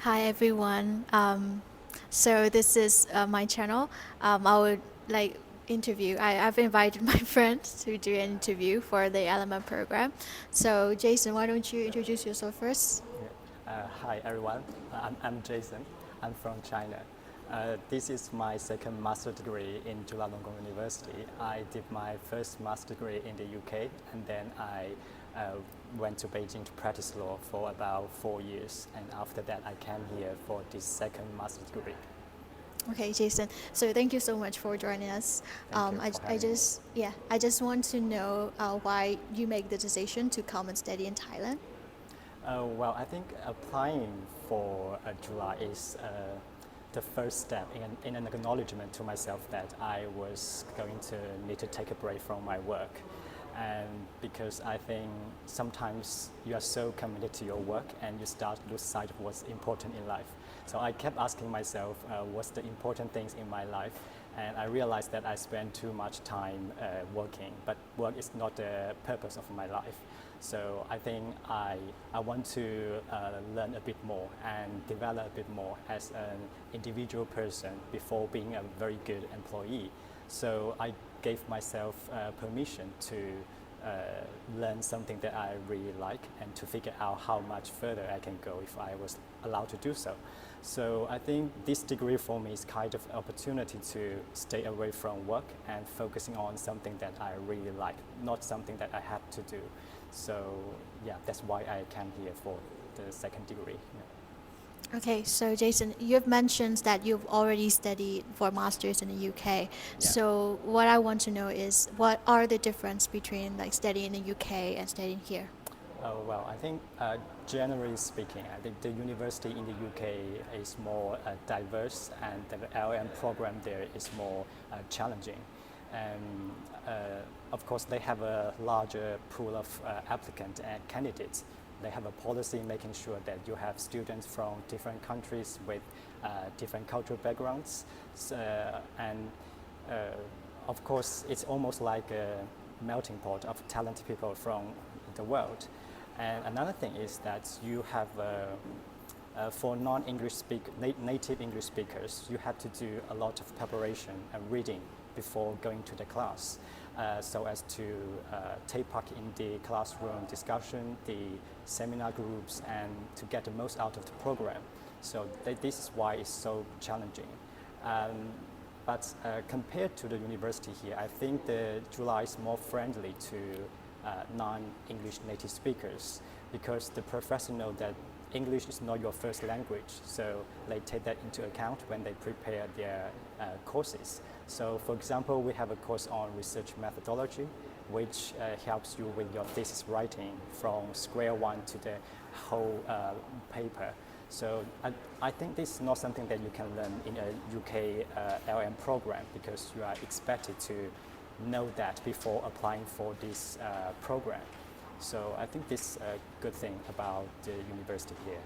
Hi everyone. So this is my channel. I would like interview. I've invited my friend to do an interview for the LLM program. So Jason, why don't you introduce yourself first? Hi everyone, I'm Jason. I'm from China. This is my second master degree in Chula University. I did my first master degree in the UK, and then I went to Beijing to practice law for about 4 years. And after that, I came here for this second master degree. Okay, Jason. So thank you so much for joining us. Thank you for having me. I just want to know why you make the decision to come and study in Thailand. Well, I think applying for July is the first step in an acknowledgement to myself that I was going to need to take a break from my work. And because I think sometimes you are so committed to your work and you start to lose sight of what's important in life. So I kept asking myself, what's the important things in my life? And I realized that I spend too much time working, but work is not the purpose of my life. So I think I want to learn a bit more and develop a bit more as an individual person before being a very good employee. So I gave myself permission to learn something that I really like and to figure out how much further I can go if I was allowed to do so. So I think this degree for me is kind of an opportunity to stay away from work and focusing on something that I really like, not something that I have to do. So yeah, that's why I came here for the second degree. Okay, so Jason, you've mentioned that you've already studied for masters in the UK. Yeah. So what I want to know is what are the difference between like studying in the UK and studying here? Oh, well, I think generally speaking, I think the university in the UK is more diverse and the LM program there is more challenging. And of course, they have a larger pool of applicants and candidates. They have a policy making sure that you have students from different countries with different cultural backgrounds. And of course, it's almost like a melting pot of talented people from the world. And another thing is that you have, for non-English native English speakers, you have to do a lot of preparation and reading before going to the class, so as to take part in the classroom discussion, the seminar groups, and to get the most out of the program. So this is why it's so challenging. But compared to the university here, I think the July is more friendly to non-English native speakers because the professors know that English is not your first language, so they take that into account when they prepare their courses. So for example, we have a course on research methodology, which helps you with your thesis writing from square one to the whole paper. So I think this is not something that you can learn in a UK LM program because you are expected to know that before applying for this program. So I think this is a good thing about the university here.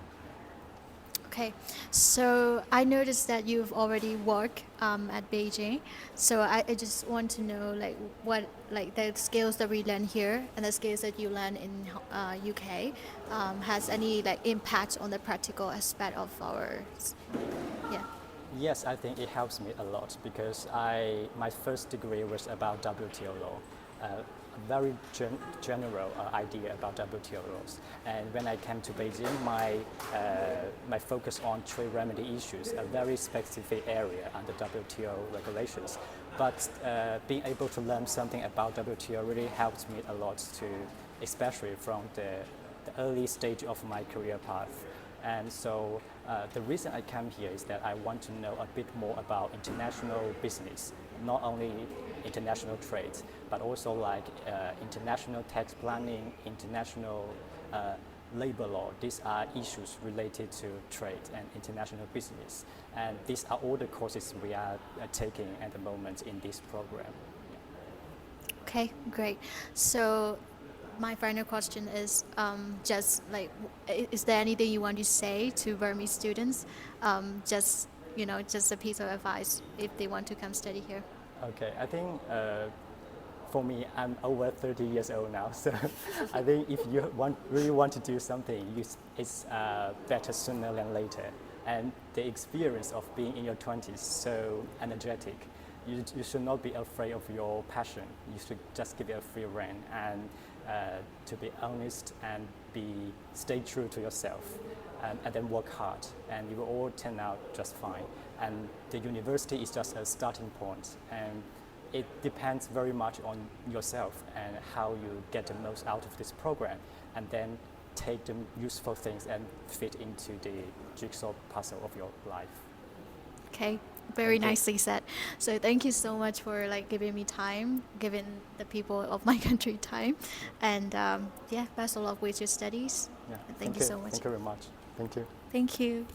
Okay, so I noticed that you've already worked at Beijing. So I just want to know like what like the skills that we learn here and the skills that you learn in UK has any like impact on the practical aspect of our yeah. Yes, I think it helps me a lot because my first degree was about WTO law, a very general idea about WTO laws. And when I came to Beijing, my focus on trade remedy issues, a very specific area under WTO regulations. But being able to learn something about WTO really helped me a lot to, especially from the early stage of my career path. And so the reason I came here is that I want to know a bit more about international business, not only international trade, but also like international tax planning, international labor law. These are issues related to trade and international business. And these are all the courses we are taking at the moment in this program. Okay, great. So my final question is just like, is there anything you want to say to Burmese students? Just just a piece of advice if they want to come study here. Okay, I think for me, I'm over 30 years old now, so I think if you really want to do something, it's better sooner than later. And the experience of being in your 20s so energetic, you should not be afraid of your passion. You should just give it a free rein and to be honest and stay true to yourself, and then work hard, and you will all turn out just fine. And the university is just a starting point, and it depends very much on yourself and how you get the most out of this program, and then take the useful things and fit into the jigsaw puzzle of your life. Okay, very Thank you. nicely said. So thank you so much for like giving me time, giving the people of my country time, and yeah, best of luck with your studies. Yeah. And thank you so much. Thank you very much. Thank you. Thank you.